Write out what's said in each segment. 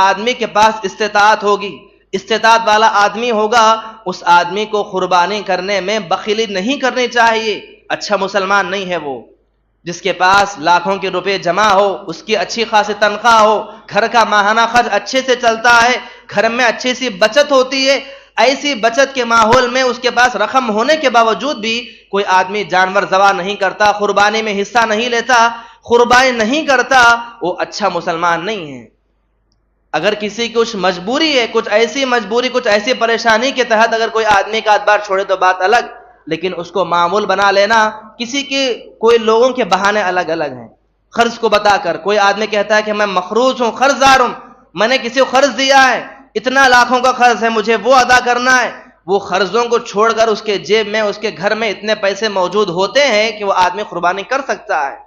آدمی کے پاس استطاعت ہوگی، استطاعت والا آدمی ہوگا، اس آدمی کو قربانی کرنے میں بخیلی نہیں کرنی چاہیے۔ اچھا مسلمان نہیں ہے وہ جس کے پاس لاکھوں کے روپے جمع ہو، اس کی اچھی خاصی تنخواہ ہو، گھر کا ماہانہ خرچ اچھے سے چلتا ہے، گھر میں اچھی سی بچت ہوتی ہے، ایسی بچت کے ماحول میں اس کے پاس رقم ہونے کے باوجود بھی کوئی آدمی جانور ذبح نہیں کرتا، قربانی میں حصہ نہیں لیتا، قربانی نہیں کرتا، وہ اچھا مسلمان نہیں ہے۔ اگر کسی کی کچھ مجبوری ہے، کچھ ایسی مجبوری، کچھ ایسی پریشانی کے تحت اگر کوئی آدمی کا اتبار چھوڑے تو بات الگ، لیکن اس کو معمول بنا لینا، کسی کے کوئی لوگوں کے بہانے الگ الگ ہیں۔ قرض کو بتا کر کوئی آدمی کہتا ہے کہ میں مقروض ہوں، قرض دار ہوں، میں نے کسی کو قرض دیا ہے، اتنا لاکھوں کا قرض ہے، مجھے وہ ادا کرنا ہے۔ وہ قرضوں کو چھوڑ کر اس کے جیب میں، اس کے گھر میں اتنے پیسے موجود ہوتے ہیں کہ وہ آدمی قربانی کر سکتا ہے۔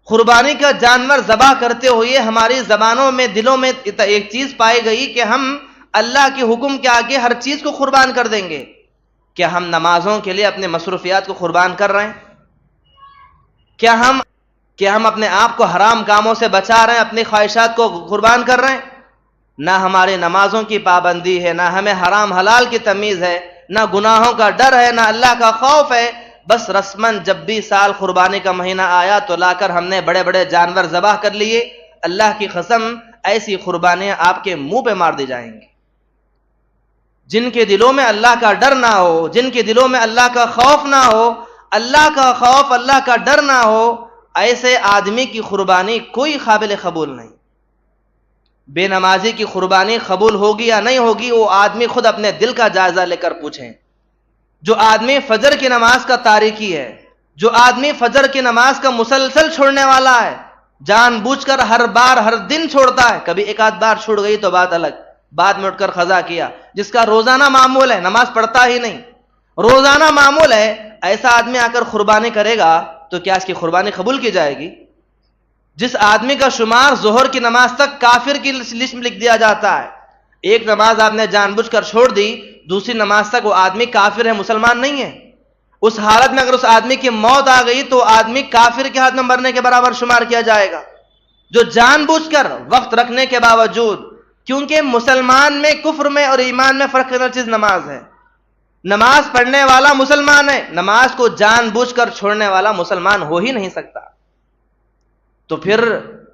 قربانی کا جانور ذبح کرتے ہوئے ہماری زبانوں میں، دلوں میں ایک چیز پائی گئی کہ ہم اللہ کے حکم کے آگے ہر چیز کو قربان کر دیں گے۔ کیا ہم نمازوں کے لیے اپنے مصروفیات کو قربان کر رہے ہیں؟ کیا ہم اپنے آپ کو حرام کاموں سے بچا رہے ہیں، اپنی خواہشات کو قربان کر رہے ہیں؟ نہ ہماری نمازوں کی پابندی ہے، نہ ہمیں حرام حلال کی تمیز ہے، نہ گناہوں کا ڈر ہے، نہ اللہ کا خوف ہے۔ بس رسماً جب بھی سال قربانی کا مہینہ آیا تو لا کر ہم نے بڑے بڑے جانور ذبح کر لیے۔ اللہ کی قسم ایسی قربانیاں آپ کے منہ پہ مار دی جائیں گی۔ جن کے دلوں میں اللہ کا ڈر نہ ہو، جن کے دلوں میں اللہ کا خوف نہ ہو، اللہ کا خوف، اللہ کا ڈر نہ ہو، ایسے آدمی کی قربانی کوئی قابل قبول نہیں۔ بے نمازی کی قربانی قبول ہوگی یا نہیں ہوگی، وہ آدمی خود اپنے دل کا جائزہ لے کر پوچھیں۔ جو آدمی فجر کی نماز کا تارکی ہے، جو آدمی فجر کی نماز کا مسلسل چھوڑنے والا ہے، جان بوجھ کر ہر بار ہر دن چھوڑتا ہے، کبھی ایک آدھ بار چھوڑ گئی تو بات الگ، بعد میں اٹھ کر قضا کیا، جس کا روزانہ معمول ہے، نماز پڑھتا ہی نہیں، روزانہ معمول ہے، ایسا آدمی آ کر قربانی کرے گا تو کیا اس کی قربانی قبول کی جائے گی؟ جس آدمی کا شمار ظہر کی نماز تک کافر کی لسٹ میں لکھ دیا جاتا ہے، ایک نماز آپ نے جان بوجھ کر چھوڑ دی، دوسری نماز تک وہ آدمی کافر ہے، مسلمان نہیں ہے۔ اس حالت میں اگر اس آدمی کی موت آ گئی تو آدمی کافر کے ہاتھ میں مرنے کے برابر شمار کیا جائے گا۔ جو جان بوجھ کر وقت رکھنے کے باوجود، کیونکہ مسلمان میں، کفر میں اور ایمان میں فرق کرنے چیز نماز ہے۔ نماز پڑھنے والا مسلمان ہے، نماز کو جان بوجھ کر چھوڑنے والا مسلمان ہو ہی نہیں سکتا۔ تو پھر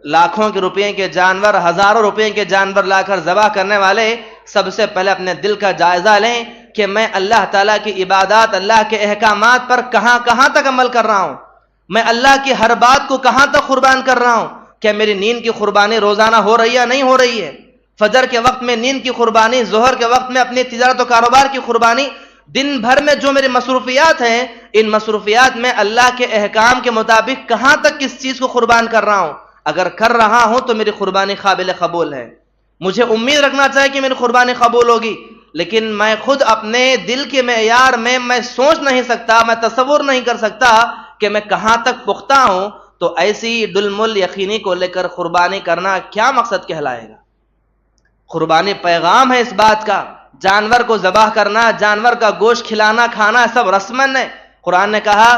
لاکھوں کے روپے کے جانور، ہزاروں روپے کے جانور لا کر ذبح کرنے والے سب سے پہلے اپنے دل کا جائزہ لیں کہ میں اللہ تعالیٰ کی عبادات، اللہ کے احکامات پر کہاں تک عمل کر رہا ہوں، میں اللہ کی ہر بات کو کہاں تک قربان کر رہا ہوں، کیا میری نیند کی قربانی روزانہ ہو رہی ہے یا نہیں ہو رہی ہے، فجر کے وقت میں نیند کی قربانی، ظہر کے وقت میں اپنی تجارت و کاروبار کی قربانی، دن بھر میں جو میری مصروفیات ہیں، ان مصروفیات میں اللہ کے احکام کے مطابق کہاں تک کس چیز کو قربان کر رہا ہوں۔ اگر کر رہا ہوں تو میری قربانی قابل قبول ہے، مجھے امید رکھنا چاہیے کہ میری قربانی قبول ہوگی، لیکن میں خود اپنے دل کے معیار میں سوچ نہیں سکتا، میں تصور نہیں کر سکتا کہ میں کہاں تک پختہ ہوں، تو ایسی ڈلمل یقینی کو لے کر قربانی کرنا کیا مقصد کہلائے گا؟ قربانی پیغام ہے اس بات کا، جانور کو ذبح کرنا، جانور کا گوشت کھلانا، کھانا سب رسمن ہے۔ قرآن نے کہا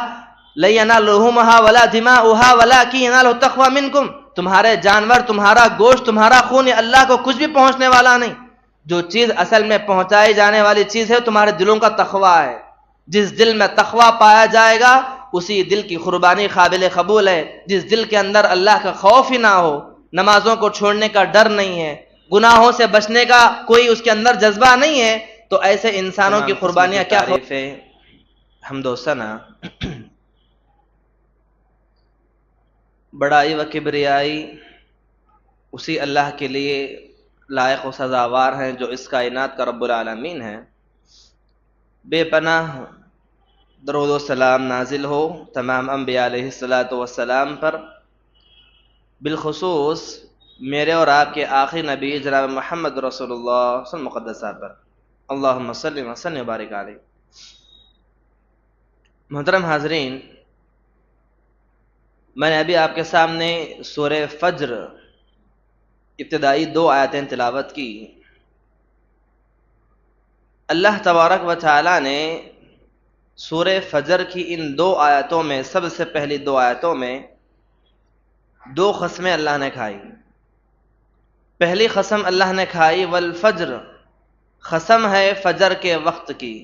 لَن يَنَالَ لُحُومُهَا وَلَا دِمَاؤُهَا وَلَٰكِن يَنَالُهُ التَّقْوَىٰ مِنكُمْ، تمہارے جانور، تمہارا گوشت، تمہارا خون، یہ اللہ کو کچھ بھی پہنچنے والا نہیں۔ جو چیز اصل میں پہنچائی جانے والی چیز ہے تمہارے دلوں کا تقویٰ ہے۔ جس دل میں تقویٰ پایا جائے گا اسی دل کی قربانی قابل قبول ہے۔ جس دل کے اندر اللہ کا خوف ہی نہ ہو، نمازوں کو چھوڑنے کا ڈر نہیں ہے، گناہوں سے بچنے کا کوئی اس کے اندر جذبہ نہیں ہے، تو ایسے انسانوں کی قربانیاں کیا تعریف ہے۔ حمد و ثنا، بڑائی و کبریائی اسی اللہ کے لیے لائق و سزاوار ہیں جو اس کائنات کا رب العالمین ہے۔ بے پناہ درود و سلام نازل ہو تمام انبیاء علیہ الصلاۃ والسلام پر، بالخصوص میرے اور آپ کے آخری نبی جناب محمد رسول اللہ صلی اللہ علیہ وسلم مقدسہ پر، اللہم صلی وسلم وبارک علیہ۔ محترم حاضرین، میں نے ابھی آپ کے سامنے سورہ فجر ابتدائی 2 آیتیں تلاوت کی۔ اللہ تبارک و تعالی نے سورہ فجر کی ان 2 آیتوں میں، سب سے پہلی 2 آیتوں میں 2 قسمیں اللہ نے کھائی۔ پہلی قسم اللہ نے کھائی والفجر، قسم ہے فجر کے وقت کی،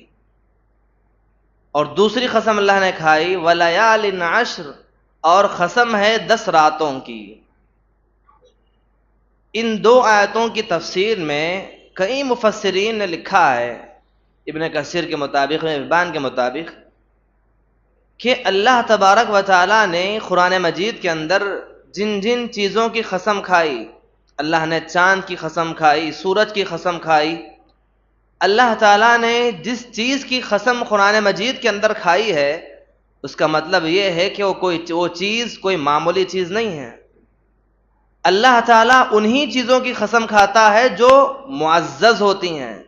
اور دوسری قسم اللہ نے کھائی ولیال عشر، اور قسم ہے 10 راتوں کی۔ ان دو آیتوں کی تفسیر میں کئی مفسرین نے لکھا ہے، ابن کثیر کے مطابق، ابن حبان کے مطابق، کہ اللہ تبارک و تعالیٰ نے قرآن مجید کے اندر جن جن چیزوں کی قسم کھائی، اللہ نے چاند کی قسم کھائی، سورج کی قسم کھائی، اللہ تعالیٰ نے جس چیز کی قسم قرآن مجید کے اندر کھائی ہے، اس کا مطلب یہ ہے کہ وہ چیز کوئی معمولی چیز نہیں ہے۔ اللہ تعالیٰ انہی چیزوں کی قسم کھاتا ہے جو معزز ہوتی ہیں،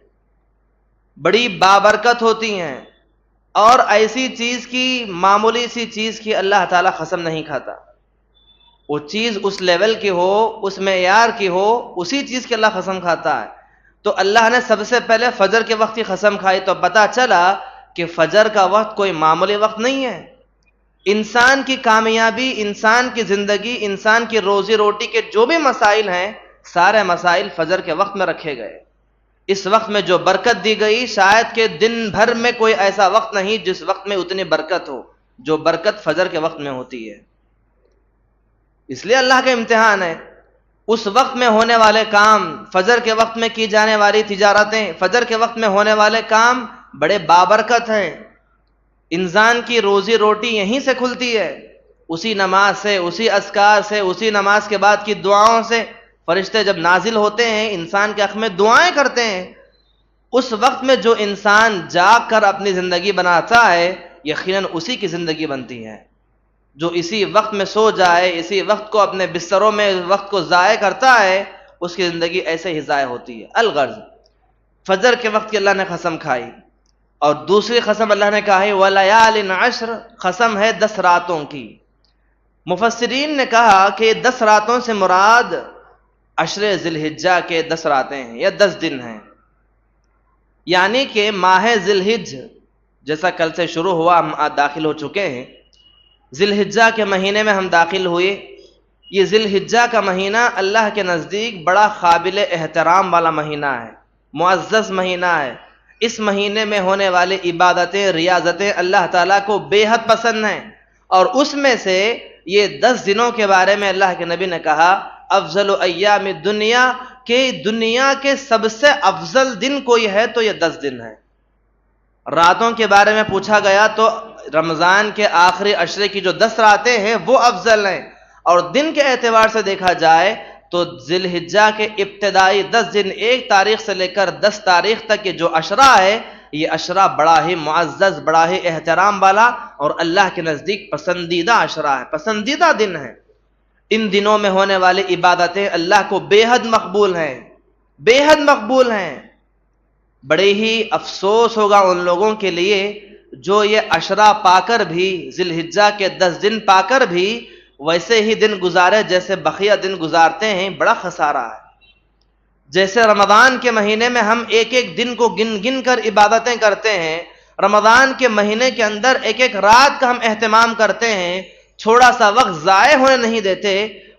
بڑی بابرکت ہوتی ہیں، اور ایسی چیز کی، معمولی سی چیز کی اللہ تعالیٰ قسم نہیں کھاتا۔ وہ چیز اس لیول کی ہو، اس معیار کی ہو، اسی چیز کی اللہ قسم کھاتا ہے۔ تو اللہ نے سب سے پہلے فجر کے وقت کی قسم کھائی، تو پتہ چلا کہ فجر کا وقت کوئی معمولی وقت نہیں ہے۔ انسان کی کامیابی، انسان کی زندگی، انسان کی روزی روٹی کے جو بھی مسائل ہیں، سارے مسائل فجر کے وقت میں رکھے گئے۔ اس وقت میں جو برکت دی گئی، شاید کہ دن بھر میں کوئی ایسا وقت نہیں جس وقت میں اتنی برکت ہو جو برکت فجر کے وقت میں ہوتی ہے۔ اس لیے اللہ کا امتحان ہے۔ اس وقت میں ہونے والے کام، فجر کے وقت میں کی جانے والی تجارتیں، فجر کے وقت میں ہونے والے کام بڑے بابرکت ہیں۔ انسان کی روزی روٹی یہیں سے کھلتی ہے، اسی نماز سے، اسی اذکار سے، اسی نماز کے بعد کی دعاؤں سے۔ فرشتے جب نازل ہوتے ہیں، انسان کے حق میں دعائیں کرتے ہیں۔ اس وقت میں جو انسان جاگ کر اپنی زندگی بناتا ہے، یقیناً اسی کی زندگی بنتی ہے۔ جو اسی وقت میں سو جائے، اسی وقت کو اپنے بستروں میں وقت کو ضائع کرتا ہے، اس کی زندگی ایسے ہی ضائع ہوتی ہے۔ الغرض، فجر کے وقت کی اللہ نے قسم کھائی، اور دوسری قسم اللہ نے کہا ہے ولیال عشر، قسم ہے 10 راتوں کی۔ مفسرین نے کہا کہ 10 راتوں سے مراد عشر ذی الحجہ کے 10 راتیں ہیں یا 10 دن ہیں، یعنی کہ ماہ ذی الحجہ جیسا کل سے شروع ہوا، ہم آج داخل ہو چکے ہیں۔ ذی الحجہ کے مہینے میں ہم داخل ہوئے۔ یہ ذی الحجہ کا مہینہ اللہ کے نزدیک بڑا قابل احترام والا مہینہ ہے، معزز مہینہ ہے۔ اس مہینے میں ہونے والی عبادتیں، ریاضتیں اللہ تعالیٰ کو بے حد پسند ہیں، اور اس میں سے یہ 10 دنوں کے بارے میں اللہ کے نبی نے کہا افضل ایام الدنیا، کہ دنیا کے سب سے افضل دن کوئی ہے تو یہ 10 دن ہے۔ راتوں کے بارے میں پوچھا گیا تو رمضان کے آخری عشرے کی جو 10 راتیں ہیں وہ افضل ہیں، اور دن کے اعتبار سے دیکھا جائے تو ذی الحجہ کے ابتدائی 10 دن، 1 تاریخ سے لے کر 10 تاریخ تک کے جو عشرہ ہے، یہ عشرہ بڑا ہی معزز، بڑا ہی احترام والا اور اللہ کے نزدیک پسندیدہ عشرہ ہے، پسندیدہ دن ہے۔ ان دنوں میں ہونے والی عبادتیں اللہ کو بے حد مقبول ہیں، بے حد مقبول ہیں۔ بڑے ہی افسوس ہوگا ان لوگوں کے لیے جو یہ عشرہ پا کر بھی، ذی الحجہ کے 10 دن پا کر بھی ویسے ہی دن گزارے جیسے بقیہ دن گزارتے ہیں۔ بڑا خسارہ ہے۔ جیسے رمضان کے مہینے میں ہم ایک ایک دن کو گن گن کر عبادتیں کرتے ہیں، رمضان کے مہینے کے اندر ایک ایک رات کا ہم اہتمام کرتے ہیں، تھوڑا سا وقت ضائع ہونے نہیں دیتے،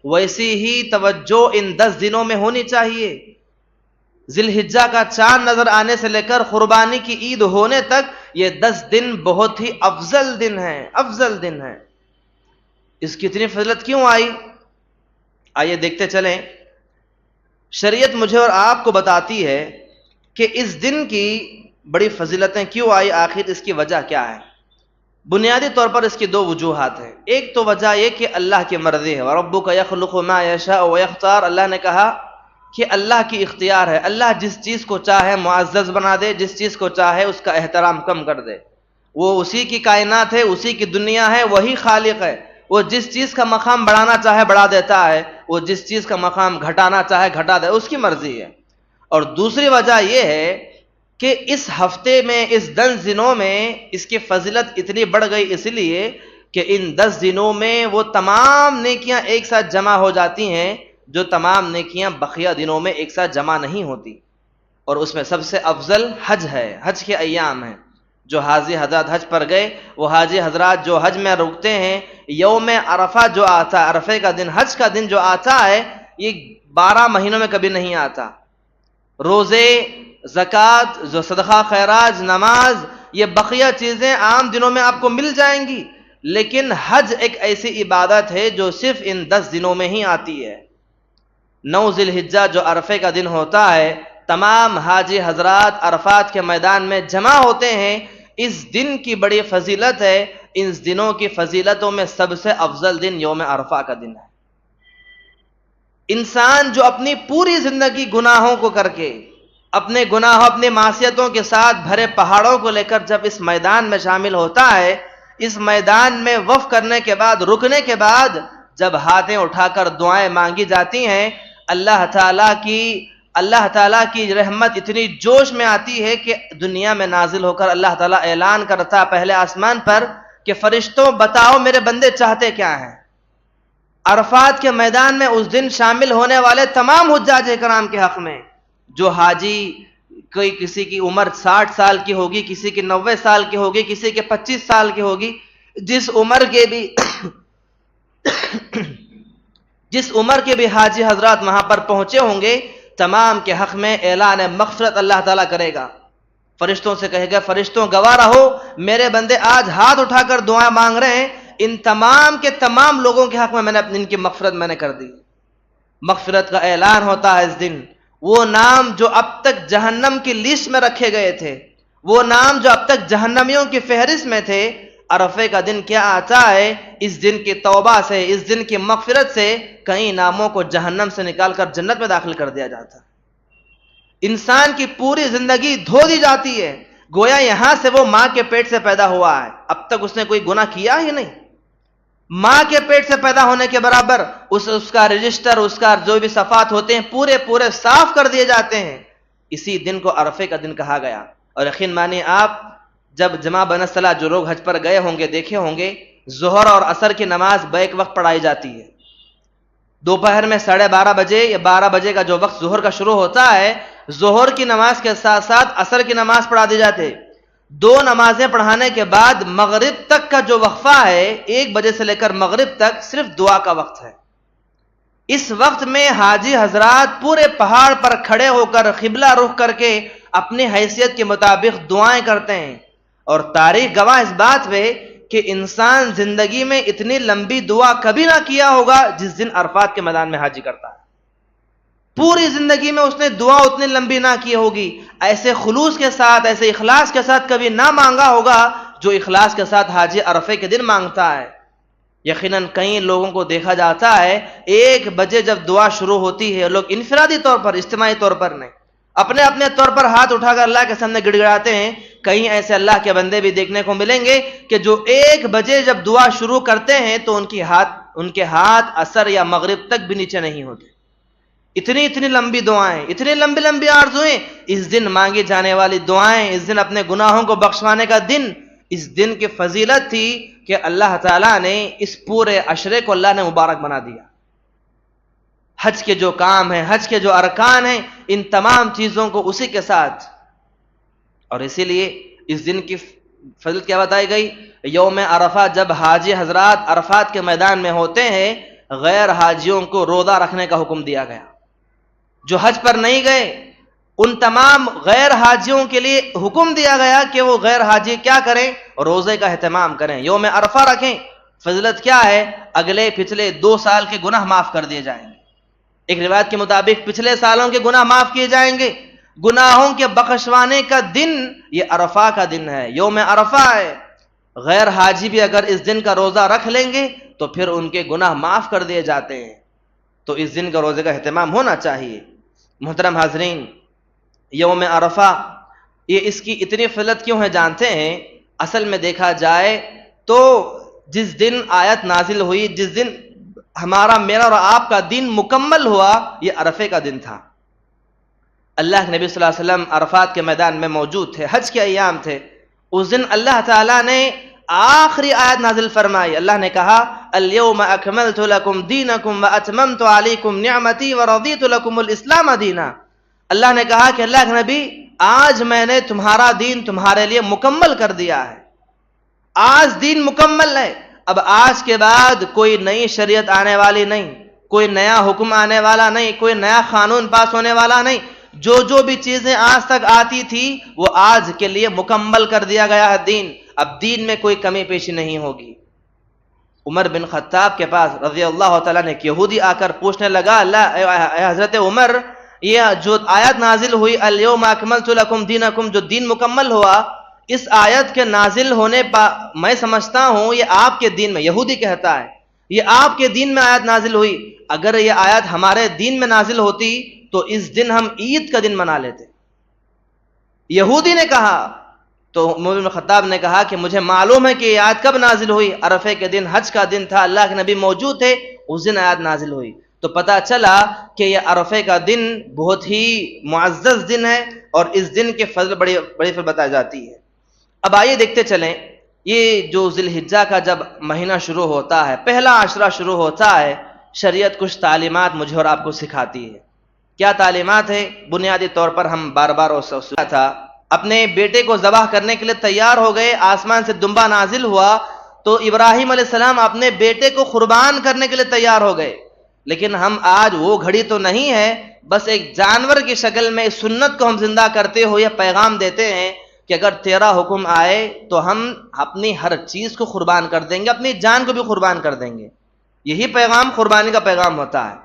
ویسی ہی توجہ ان 10 دنوں میں ہونی چاہیے۔ ذی الحجہ کا چاند نظر آنے سے لے کر قربانی کی عید ہونے تک یہ 10 دن بہت ہی افضل دن ہیں، افضل دن ہیں۔ اس کی اتنی فضیلت کیوں آئی؟ آئیے دیکھتے چلیں۔ شریعت مجھے اور آپ کو بتاتی ہے کہ اس دن کی بڑی فضیلتیں کیوں آئی، آخر اس کی وجہ کیا ہے۔ بنیادی طور پر اس کی 2 وجوہات ہیں۔ ایک تو وجہ یہ کہ اللہ کی مرضی ہے، وَرَبُّكَ يَخْلُقُ مَا يَشَاءُ وَيَخْتَارُ، اللہ نے کہا کہ اللہ کی اختیار ہے، اللہ جس چیز کو چاہے معزز بنا دے، جس چیز کو چاہے اس کا احترام کم کر دے۔ وہ اسی کی کائنات ہے، اسی کی دنیا ہے، وہی خالق ہے۔ وہ جس چیز کا مقام بڑھانا چاہے بڑھا دیتا ہے، وہ جس چیز کا مقام گھٹانا چاہے گھٹا دے، اس کی مرضی ہے۔ اور دوسری وجہ یہ ہے کہ اس ہفتے میں، اس 10 دنوں میں اس کی فضیلت اتنی بڑھ گئی اس لیے کہ ان 10 دنوں میں وہ تمام نیکیاں ایک ساتھ جمع ہو جاتی ہیں جو تمام نیکیاں بقیہ دنوں میں ایک ساتھ جمع نہیں ہوتی۔ اور اس میں سب سے افضل حج ہے، حج کے ایام ہیں۔ جو حاجی حضرات حج پر گئے، وہ حاجی حضرات جو حج میں رکتے ہیں، یوم عرفہ جو آتا ہے، عرفے کا دن، حج کا دن جو آتا ہے، یہ 12 مہینوں میں کبھی نہیں آتا. روزے، زکوٰۃ، جو صدقہ خیرات، نماز، یہ بقیہ چیزیں عام دنوں میں آپ کو مل جائیں گی، لیکن حج ایک ایسی عبادت ہے جو صرف ان 10 دنوں میں ہی آتی ہے. 9 ذی الحجہ جو عرفے کا دن ہوتا ہے، تمام حاجی حضرات عرفات کے میدان میں جمع ہوتے ہیں. اس دن کی بڑی فضیلت ہے. ان دنوں کی فضیلتوں میں سب سے افضل دن یوم عرفہ کا دن ہے. انسان جو اپنی پوری زندگی گناہوں کو کر کے، اپنے گناہوں، اپنے معصیتوں کے ساتھ بھرے پہاڑوں کو لے کر جب اس میدان میں شامل ہوتا ہے، اس میدان میں وقف کرنے کے بعد، رکنے کے بعد جب ہاتھیں اٹھا کر دعائیں مانگی جاتی ہیں، اللہ تعالیٰ کی رحمت اتنی جوش میں آتی ہے کہ دنیا میں نازل ہو کر اللہ تعالیٰ اعلان کرتا پہلے آسمان پر کہ فرشتوں بتاؤ میرے بندے چاہتے کیا ہیں. عرفات کے میدان میں اس دن شامل ہونے والے تمام حجاج کرام کے حق میں، جو حاجی کسی کی عمر 60 سال کی ہوگی، کسی کی 90 سال کی ہوگی، کسی کے 25 سال کی ہوگی، جس عمر کے بھی حاجی حضرات وہاں پر پہنچے ہوں گے، تمام کے حق میں اعلان مغفرت اللہ تعالیٰ کرے گا. فرشتوں سے کہے گا فرشتوں گواہ رہو میرے بندے آج ہاتھ اٹھا کر دعائیں مانگ رہے ہیں، ان تمام کے تمام لوگوں کے حق میں میں نے ان کی مغفرت میں نے کر دی. مغفرت کا اعلان ہوتا ہے اس دن. وہ نام جو اب تک جہنم کی لسٹ میں رکھے گئے تھے، وہ نام جو اب تک جہنمیوں کی فہرست میں تھے، عرفے کا دن کیا آتا ہے، اس دن کی توبہ سے، اس دن کی مغفرت سے کئی ناموں کو جہنم سے نکال کر جنت میں داخل کر دیا جاتا ہے. انسان کی پوری زندگی دھو دی جاتی ہے، گویا یہاں سے وہ ماں کے پیٹ سے پیدا ہوا ہے، اب تک اس نے کوئی گناہ کیا ہی نہیں. ماں کے پیٹ سے پیدا ہونے کے برابر اس کا رجسٹر، اس کا جو بھی صفات ہوتے ہیں پورے صاف کر دیے جاتے ہیں. اسی دن کو عرفے کا دن کہا گیا. اور یقین مانیے آپ جب جمع بنصلہ جو لوگ حج پر گئے ہوں گے دیکھے ہوں گے، ظہر اور عصر کی نماز بیک وقت پڑھائی جاتی ہے. دوپہر میں 12:30 بجے یا 12 بجے کا جو وقت ظہر کا شروع ہوتا ہے، ظہر کی نماز کے ساتھ ساتھ عصر کی نماز پڑھا دی جاتی ہے. 2 نمازیں پڑھانے کے بعد مغرب تک کا جو وقفہ ہے، 1 بجے سے لے کر مغرب تک صرف دعا کا وقت ہے. اس وقت میں حاجی حضرات پورے پہاڑ پر کھڑے ہو کر قبلہ رخ کر کے اپنی حیثیت کے مطابق دعائیں کرتے ہیں. اور تاریخ گواہ اس بات پہ کہ انسان زندگی میں اتنی لمبی دعا کبھی نہ کیا ہوگا جس دن عرفات کے میدان میں حاجی کرتا ہے. پوری زندگی میں اس نے دعا اتنی لمبی نہ کی ہوگی، ایسے خلوص کے ساتھ، ایسے اخلاص کے ساتھ کبھی نہ مانگا ہوگا جو اخلاص کے ساتھ حاجی عرفے کے دن مانگتا ہے. یقیناً کئی لوگوں کو دیکھا جاتا ہے 1 بجے جب دعا شروع ہوتی ہے، لوگ انفرادی طور پر، اجتماعی طور پر نہیں، اپنے طور پر ہاتھ اٹھا کر اللہ کے سامنے گڑ گڑاتے ہیں. کئی ایسے اللہ کے بندے بھی دیکھنے کو ملیں گے کہ جو 1 بجے جب دعا شروع کرتے ہیں تو ان کے ہاتھ عصر یا مغرب تک بھی نیچے نہیں ہوتے. اتنی لمبی دعائیں، اتنی لمبی آرزویں. اس دن مانگی جانے والی دعائیں، اس دن اپنے گناہوں کو بخشوانے کا دن، اس دن کی فضیلت تھی کہ اللہ تعالیٰ نے اس پورے عشرے کو اللہ نے مبارک بنا دیا. حج کے جو کام ہیں، حج کے جو ارکان ہیں، ان تمام چیزوں کو اسی کے ساتھ. اور اسی لیے اس دن کی فضیلت کیا بتائی گئی؟ یوم عرفہ جب حاجی حضرات عرفات کے میدان میں ہوتے ہیں، غیر حاجیوں کو روزہ رکھنے کا حکم دیا گیا. جو حج پر نہیں گئے ان تمام غیر حاجیوں کے لیے حکم دیا گیا کہ وہ غیر حاجی کیا کریں؟ روزے کا اہتمام کریں، یوم عرفہ رکھیں. فضیلت کیا ہے؟ اگلے پچھلے 2 سال کے گناہ معاف کر دیے جائیں گے. ایک روایت کے مطابق پچھلے سالوں کے گناہ معاف کیے جائیں گے. گناہوں کے بخشوانے کا دن یہ عرفہ کا دن ہے، یوم عرفہ ہے. غیر حاجی بھی اگر اس دن کا روزہ رکھ لیں گے تو پھر ان کے گناہ معاف کر دیے جاتے ہیں. تو اس دن کا روزے کا اہتمام ہونا چاہیے. محترم حاضرین، یوم عرفہ یہ اس کی اتنی فضیلت کیوں ہے جانتے ہیں؟ اصل میں دیکھا جائے تو جس دن آیت نازل ہوئی، جس دن میرا اور آپ کا دین مکمل ہوا، یہ عرفے کا دن تھا. اللہ کے نبی صلی اللہ علیہ وسلم عرفات کے میدان میں موجود تھے، حج کے ایام تھے. اس دن اللہ تعالیٰ نے آخری آیت نازل فرمائی. اللہ نے کہا الیوم اکملت لکم دینکم واتممت علیکم نعمتی ورضیت لکم الاسلام دینا. اللہ نے کہا کہ اللہ کے نبی آج میں نے تمہارا دین تمہارے لیے مکمل کر دیا ہے. آج دین مکمل ہے. اب آج کے بعد کوئی نئی شریعت آنے والی نہیں، کوئی نیا حکم آنے والا نہیں، کوئی نیا قانون پاس ہونے والا نہیں، جو بھی چیزیں آج تک آتی تھی وہ آج کے لیے مکمل کر دیا گیا ہے دین، اب دین میں کوئی کمی پیشی نہیں ہوگی۔ عمر بن خطاب کے پاس رضی اللہ تعالیٰ نے ایک یہودی آ کر پوچھنے لگا، اے حضرت عمر، یہ جو آیت نازل ہوئی الیوم اکملت لکم دینکم، جو دین مکمل ہوا، اس آیت کے نازل ہونے پر میں سمجھتا ہوں یہ آپ کے دین میں، یہودی کہتا ہے یہ آپ کے دین میں آیت نازل ہوئی، اگر یہ آیت ہمارے دین میں نازل ہوتی تو اس دن ہم عید کا دن منا لیتے۔ یہودی نے کہا تو عمر بن خطاب نے کہا کہ مجھے معلوم ہے کہ یہ آیت کب نازل ہوئی، عرفے کے دن، حج کا دن تھا، اللہ کے نبی موجود تھے، اس دن آیت نازل ہوئی۔ تو پتہ چلا کہ یہ عرفے کا دن بہت ہی معزز دن ہے اور اس دن کے فضل بڑی فضل بتائی جاتی ہے۔ اب آئیے دیکھتے چلیں، یہ جو ذی الحجہ کا جب مہینہ شروع ہوتا ہے، پہلا عشرہ شروع ہوتا ہے، شریعت کچھ تعلیمات مجھے اور آپ کو سکھاتی ہے۔ کیا تعلیمات ہے؟ بنیادی طور پر ہم بار بار سنا تھا، اپنے بیٹے کو ذبح کرنے کے لیے تیار ہو گئے، آسمان سے دمبا نازل ہوا تو ابراہیم علیہ السلام اپنے بیٹے کو قربان کرنے کے لیے تیار ہو گئے، لیکن ہم آج وہ گھڑی تو نہیں ہے، بس ایک جانور کی شکل میں اس سنت کو ہم زندہ کرتے ہوئے پیغام دیتے ہیں کہ اگر تیرا حکم آئے تو ہم اپنی ہر چیز کو قربان کر دیں گے، اپنی جان کو بھی قربان کر دیں گے۔ یہی پیغام قربانی کا پیغام ہوتا ہے۔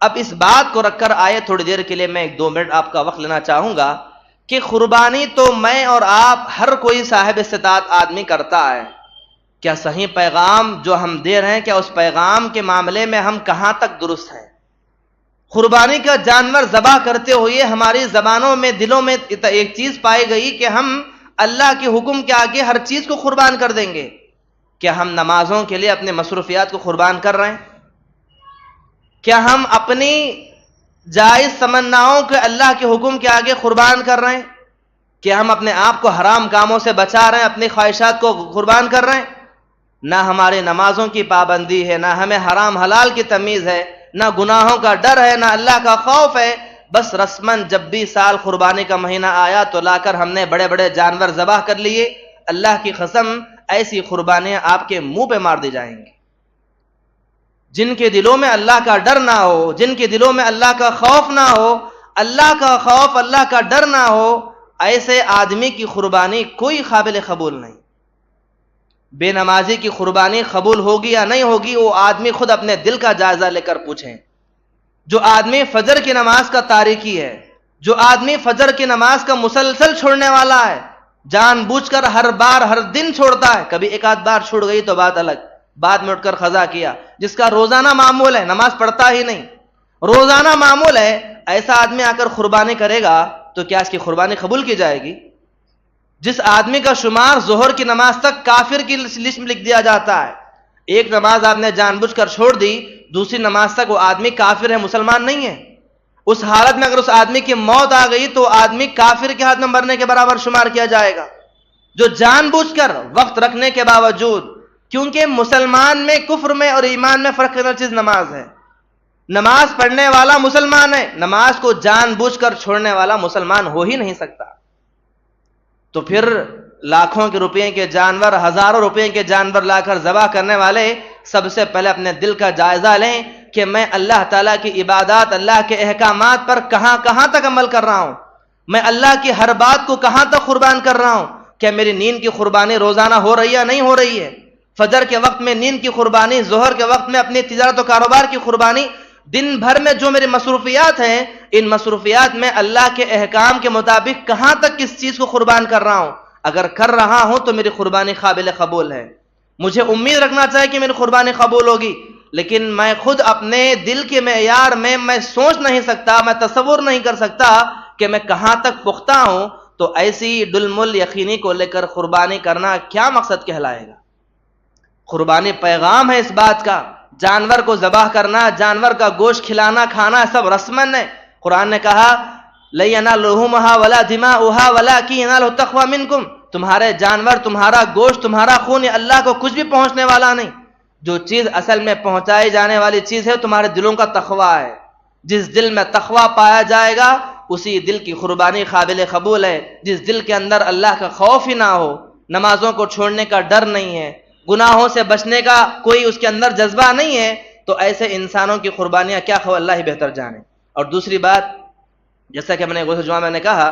اب اس بات کو رکھ کر آئے تھوڑی دیر کے لیے میں 1-2 منٹ آپ کا وقت لینا چاہوں گا کہ قربانی تو میں اور آپ ہر کوئی صاحب استطاعت آدمی کرتا ہے، کیا صحیح پیغام جو ہم دے رہے ہیں، کیا اس پیغام کے معاملے میں ہم کہاں تک درست ہیں؟ قربانی کا جانور ذبح کرتے ہوئے ہماری زبانوں میں، دلوں میں ایک چیز پائی گئی کہ ہم اللہ کے حکم کے آگے ہر چیز کو قربان کر دیں گے۔ کیا ہم نمازوں کے لیے اپنے مصروفیات کو قربان کر رہے ہیں؟ کیا ہم اپنی جائز تمناؤں کے اللہ کے حکم کے آگے قربان کر رہے ہیں؟ کیا ہم اپنے آپ کو حرام کاموں سے بچا رہے ہیں، اپنی خواہشات کو قربان کر رہے ہیں؟ نہ ہماری نمازوں کی پابندی ہے، نہ ہمیں حرام حلال کی تمیز ہے، نہ گناہوں کا ڈر ہے، نہ اللہ کا خوف ہے، بس رسماً جب بھی سال قربانی کا مہینہ آیا تو لا کر ہم نے بڑے بڑے جانور ذبح کر لیے۔ اللہ کی قسم ایسی قربانیاں آپ کے منہ پہ مار دی جائیں گی۔ جن کے دلوں میں اللہ کا ڈر نہ ہو، جن کے دلوں میں اللہ کا خوف نہ ہو، اللہ کا خوف، اللہ کا ڈر نہ ہو، ایسے آدمی کی قربانی کوئی قابل قبول نہیں۔ بے نمازی کی قربانی قبول ہوگی یا نہیں ہوگی، وہ آدمی خود اپنے دل کا جائزہ لے کر پوچھیں۔ جو آدمی فجر کی نماز کا تارکی ہے، جو آدمی فجر کی نماز کا مسلسل چھوڑنے والا ہے، جان بوجھ کر ہر بار ہر دن چھوڑتا ہے، کبھی ایک آدھ بار چھوڑ گئی تو بات الگ، بعد میں اٹھ کر قضا کیا، جس کا روزانہ معمول ہے، نماز پڑھتا ہی نہیں، روزانہ معمول ہے، ایسا آدمی آ کر قربانی کرے گا تو کیا اس کی قربانی قبول کی جائے گی؟ جس آدمی کا شمار ظہر کی نماز تک کافر کی لسٹ میں لکھ دیا جاتا ہے، ایک نماز آپ نے جان بوجھ کر چھوڑ دی، دوسری نماز تک وہ آدمی کافر ہے، مسلمان نہیں ہے۔ اس حالت میں اگر اس آدمی کی موت آ گئی تو آدمی کافر کے ہاتھ میں مرنے کے برابر شمار کیا جائے گا۔ جو جان بوجھ کر وقت رکھنے کے باوجود، کیونکہ مسلمان میں، کفر میں اور ایمان میں فرق کرنے چیز نماز ہے، نماز پڑھنے والا مسلمان ہے، نماز کو جان بوجھ کر چھوڑنے والا مسلمان ہو ہی نہیں سکتا۔ تو پھر لاکھوں کے روپے کے جانور، ہزاروں روپے کے جانور لا کر ذبح کرنے والے سب سے پہلے اپنے دل کا جائزہ لیں کہ میں اللہ تعالیٰ کی عبادات، اللہ کے احکامات پر کہاں کہاں تک عمل کر رہا ہوں، میں اللہ کی ہر بات کو کہاں تک قربان کر رہا ہوں، کیا میری نیند کی قربانی روزانہ ہو رہی ہے نہیں ہو رہی ہے، فجر کے وقت میں نیند کی قربانی، ظہر کے وقت میں اپنی تجارت و کاروبار کی قربانی، دن بھر میں جو میری مصروفیات ہیں، ان مصروفیات میں اللہ کے احکام کے مطابق کہاں تک کس چیز کو قربان کر رہا ہوں، اگر کر رہا ہوں تو میری قربانی قابل قبول ہے۔ مجھے امید رکھنا چاہیے کہ میری قربانی قبول ہوگی، لیکن میں خود اپنے دل کے معیار میں سوچ نہیں سکتا، میں تصور نہیں کر سکتا کہ میں کہاں تک پختہ ہوں، تو ایسی ڈلمل یقینی کو لے کر قربانی کرنا کیا مقصد کہلائے گا؟ قربانی پیغام ہے اس بات کا، جانور کو ذبح کرنا، جانور کا گوشت کھلانا، کھانا سب رسمن ہے۔ قرآن نے کہا لَن يَنَالَ لُحُومُهَا وَلَا دِمَاؤُهَا وَلَٰكِن يَنَالُهُ التَّقْوَىٰ مِنكُمْ، تمہارے جانور، تمہارا گوشت، تمہارا خون یہ اللہ کو کچھ بھی پہنچنے والا نہیں، جو چیز اصل میں پہنچائی جانے والی چیز ہے تمہارے دلوں کا تقویٰ ہے۔ جس دل میں تقویٰ پایا جائے گا اسی دل کی قربانی قابل قبول ہے۔ جس دل کے اندر اللہ کا خوف ہی نہ ہو، نمازوں کو چھوڑنے کا ڈر نہیں ہے، گناہوں سے بچنے کا کوئی اس کے اندر جذبہ نہیں ہے، تو ایسے انسانوں کی قربانیاں کیا ہو اللہ ہی بہتر جانے۔ اور دوسری بات، جیسا کہ میں نے غسل جمعہ میں نے کہا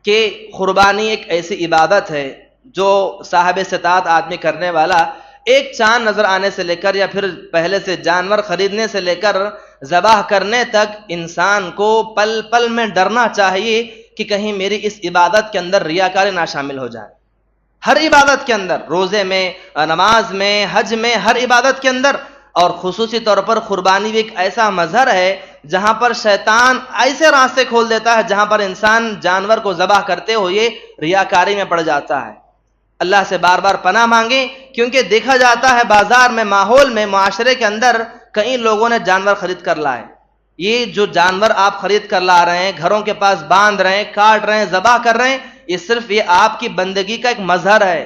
کہ قربانی ایک ایسی عبادت ہے جو صاحب استطاعت آدمی کرنے والا ایک چاند نظر آنے سے لے کر یا پھر پہلے سے جانور خریدنے سے لے کر ذبح کرنے تک انسان کو پل پل میں ڈرنا چاہیے کہ کہیں میری اس عبادت کے اندر ریاکاری نہ شامل ہو جائے۔ ہر عبادت کے اندر، روزے میں، نماز میں، حج میں، ہر عبادت کے اندر، اور خصوصی طور پر قربانی بھی ایک ایسا مظہر ہے جہاں پر شیطان ایسے راستے کھول دیتا ہے جہاں پر انسان جانور کو ذبح کرتے ہوئے ریاکاری میں پڑ جاتا ہے۔ اللہ سے بار بار پناہ مانگیں، کیونکہ دیکھا جاتا ہے بازار میں، ماحول میں، معاشرے کے اندر کئی لوگوں نے جانور خرید کر لائے۔ یہ جو جانور آپ خرید کر لا رہے ہیں، گھروں کے پاس باندھ رہے ہیں، کاٹ رہے ہیں، ذبح کر رہے ہیں، یہ صرف یہ آپ کی بندگی کا ایک مظہر ہے،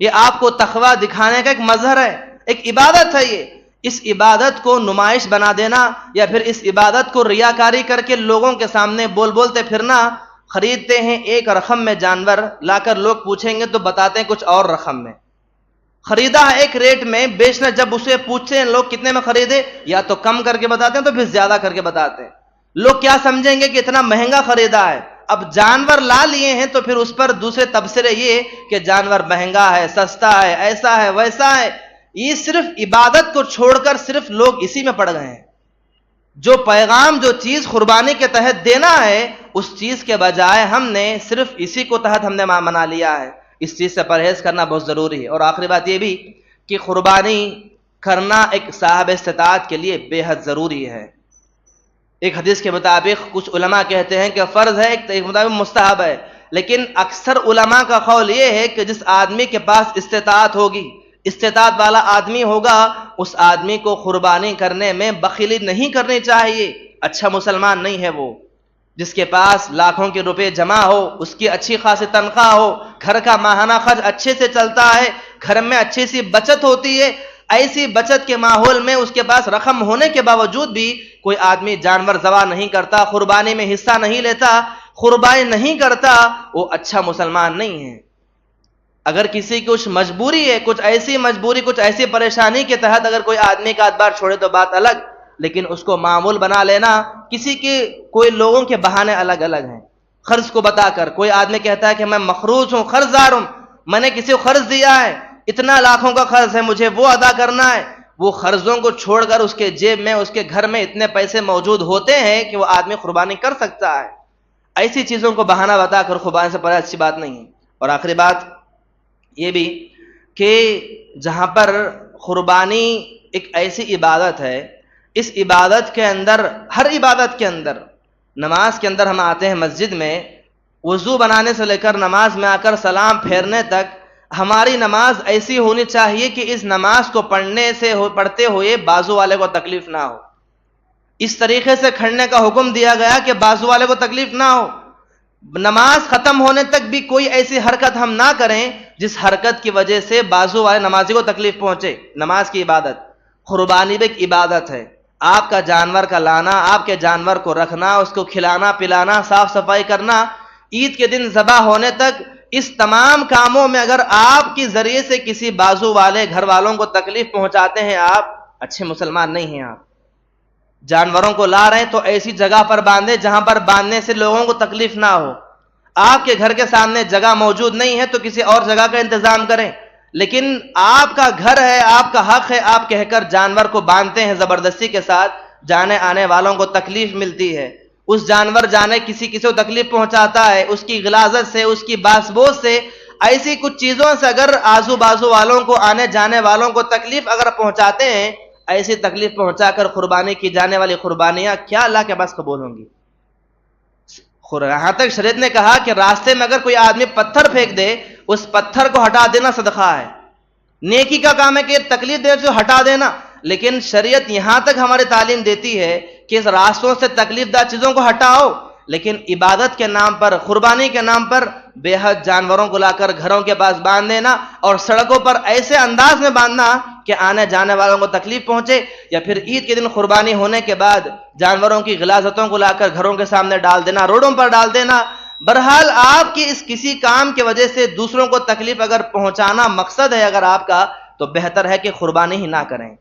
یہ آپ کو تقویٰ دکھانے کا ایک مظہر ہے، ایک عبادت ہے۔ یہ اس عبادت کو نمائش بنا دینا یا پھر اس عبادت کو ریاکاری کر کے لوگوں کے سامنے بولتے پھرنا، خریدتے ہیں ایک رقم میں جانور لا کر، لوگ پوچھیں گے تو بتاتے ہیں کچھ اور رقم میں، خریدا ہے ایک ریٹ میں، بیچنا جب اسے پوچھتے ہیں لوگ کتنے میں خریدے، یا تو کم کر کے بتاتے ہیں تو پھر زیادہ کر کے بتاتے ہیں۔ لوگ کیا سمجھیں گے کہ اتنا مہنگا خریدا ہے۔ اب جانور لا لیے ہیں تو پھر اس پر دوسرے تبصرے یہ کہ جانور مہنگا ہے، سستا ہے، ایسا ہے، ویسا ہے۔ یہ صرف عبادت کو چھوڑ کر صرف لوگ اسی میں پڑ گئے ہیں۔ جو پیغام، جو چیز قربانی کے تحت دینا ہے، اس چیز کے بجائے ہم نے صرف اسی کو تحت ہم نے منا لیا ہے۔ اس چیز سے پرہیز کرنا بہت ضروری ہے۔ اور آخری بات یہ بھی کہ قربانی کرنا ایک صاحب استطاعت کے لیے بے حد ضروری ہے۔ ایک حدیث کے مطابق کچھ علماء کہتے ہیں کہ فرض ہے، ایک مطابق مستحب ہے، لیکن اکثر علماء کا قول یہ ہے کہ جس آدمی کے پاس استطاعت ہوگی، استطاعت والا آدمی ہوگا، اس آدمی کو قربانی کرنے میں بخیلی نہیں کرنی چاہیے۔ اچھا مسلمان نہیں ہے وہ جس کے پاس لاکھوں کے روپے جمع ہو، اس کی اچھی خاصی تنخواہ ہو، گھر کا ماہانہ خرچ اچھے سے چلتا ہے، گھر میں اچھی سی بچت ہوتی ہے، ایسی بچت کے ماحول میں اس کے پاس رقم ہونے کے باوجود بھی کوئی آدمی جانور ذبح نہیں کرتا، قربانی میں حصہ نہیں لیتا، قربانی نہیں کرتا، وہ اچھا مسلمان نہیں ہے۔ اگر کسی کی کچھ مجبوری ہے، کچھ ایسی مجبوری، کچھ ایسی پریشانی کے تحت اگر کوئی آدمی کا اتبار چھوڑے تو بات الگ، لیکن اس کو معمول بنا لینا، کسی کے کوئی لوگوں کے بہانے الگ الگ ہیں۔ قرض کو بتا کر کوئی آدمی کہتا ہے کہ میں مقروض ہوں، قرض دار ہوں، میں نے کسی کو قرض دیا ہے، اتنا لاکھوں کا قرض ہے، مجھے وہ ادا کرنا ہے۔ وہ قرضوں کو چھوڑ کر اس کے جیب میں، اس کے گھر میں اتنے پیسے موجود ہوتے ہیں کہ وہ آدمی قربانی کر سکتا ہے۔ ایسی چیزوں کو بہانہ بتا کر قربانی سے پڑھا اچھی بات نہیں ہے۔ اور آخری بات یہ بھی کہ جہاں پر قربانی ایک ایسی عبادت ہے، اس عبادت کے اندر، ہر عبادت کے اندر، نماز کے اندر ہم آتے ہیں مسجد میں، وضو بنانے سے لے کر نماز میں آ کر سلام پھیرنے تک ہماری نماز ایسی ہونی چاہیے کہ اس نماز کو پڑھتے ہوئے بازو والے کو تکلیف نہ ہو۔ اس طریقے سے کھڑنے کا حکم دیا گیا کہ بازو والے کو تکلیف نہ ہو۔ نماز ختم ہونے تک بھی کوئی ایسی حرکت ہم نہ کریں جس حرکت کی وجہ سے بازو والے نمازی کو تکلیف پہنچے۔ نماز کی عبادت، قربانی بھی ایک عبادت ہے۔ آپ کا جانور کا لانا، آپ کے جانور کو رکھنا، اس کو کھلانا پلانا، صاف صفائی کرنا، عید کے دن ذبح ہونے تک، اس تمام کاموں میں اگر آپ کے ذریعے سے کسی بازو والے گھر والوں کو تکلیف پہنچاتے ہیں، آپ اچھے مسلمان نہیں ہیں۔ آپ جانوروں کو لا رہے ہیں تو ایسی جگہ پر باندھیں جہاں پر باندھنے سے لوگوں کو تکلیف نہ ہو۔ آپ کے گھر کے سامنے جگہ موجود نہیں ہے تو کسی اور جگہ کا انتظام کریں، لیکن آپ کا گھر ہے، آپ کا حق ہے، آپ کہہ کر جانور کو باندھتے ہیں زبردستی کے ساتھ، جانے آنے والوں کو تکلیف ملتی ہے۔ اس جانور جانے کسی کو تکلیف پہنچاتا ہے، اس کی غلاظت سے، اس کی باسبوس سے، ایسی کچھ چیزوں سے اگر آزو بازو والوں کو، آنے جانے والوں کو تکلیف اگر پہنچاتے ہیں، ایسی تکلیف پہنچا کر قربانی کی جانے والی قربانیاں کیا اللہ کے پاس قبول ہوں گی؟ یہاں تک شریعت نے کہا کہ راستے میں اگر کوئی آدمی پتھر پھینک دے، اس پتھر کو ہٹا دینا صدقہ ہے، نیکی کا کام ہے کہ تکلیف دے تو ہٹا دینا، لیکن شریعت یہاں تک ہماری تعلیم دیتی ہے کہ اس راستوں سے تکلیف دہ چیزوں کو ہٹاؤ، لیکن عبادت کے نام پر، قربانی کے نام پر بے حد جانوروں کو لا کر گھروں کے پاس باندھ دینا اور سڑکوں پر ایسے انداز میں باندھنا کہ آنے جانے والوں کو تکلیف پہنچے، یا پھر عید کے دن قربانی ہونے کے بعد جانوروں کی غلاظتوں کو لا کر گھروں کے سامنے ڈال دینا، روڈوں پر ڈال دینا۔ بہرحال آپ کی اس کسی کام کی وجہ سے دوسروں کو تکلیف اگر پہنچانا مقصد ہے اگر آپ کا، تو بہتر ہے کہ قربانی ہی نہ کریں۔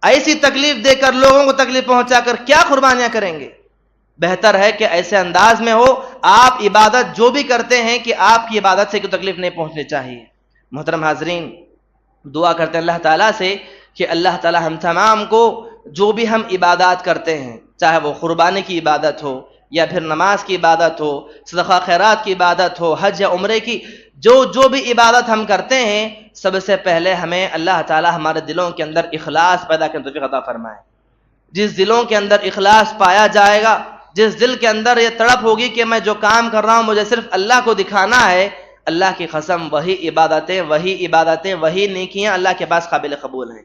ایسی تکلیف دے کر لوگوں کو تکلیف پہنچا کر کیا قربانیاں کریں گے؟ بہتر ہے کہ ایسے انداز میں ہو آپ عبادت جو بھی کرتے ہیں کہ آپ کی عبادت سے کوئی تکلیف نہیں پہنچنی چاہیے۔ محترم حاضرین، دعا کرتے ہیں اللہ تعالیٰ سے کہ اللہ تعالیٰ ہم تمام کو جو بھی ہم عبادات کرتے ہیں، چاہے وہ قربانی کی عبادت ہو یا پھر نماز کی عبادت ہو، صدقہ خیرات کی عبادت ہو، حج یا عمرے کی جو بھی عبادت ہم کرتے ہیں، سب سے پہلے ہمیں اللہ تعالیٰ ہمارے دلوں کے اندر اخلاص پیدا کرنے کی توفیق عطا فرمائے۔ جس دلوں کے اندر اخلاص پایا جائے گا، جس دل کے اندر یہ تڑپ ہوگی کہ میں جو کام کر رہا ہوں مجھے صرف اللہ کو دکھانا ہے، اللہ کی قسم وہی عبادتیں وہی نیکیاں اللہ کے پاس قابل قبول ہیں۔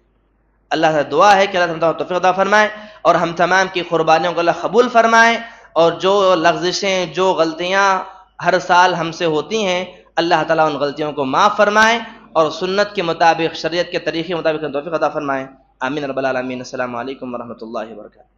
اللہ سے دعا ہے کہ اللہ تعالیٰ توفیق عطا فرمائے اور ہم تمام کی قربانیوں کو اللہ قبول فرمائے، اور جو لغزشیں، جو غلطیاں ہر سال ہم سے ہوتی ہیں، اللہ تعالیٰ ان غلطیوں کو معاف فرمائے اور سنت کے مطابق، شریعت کے طریقے کے مطابق توفیق عطا فرمائے۔ آمین رب العالمین۔ السلام علیکم ورحمۃ اللہ وبرکاتہ۔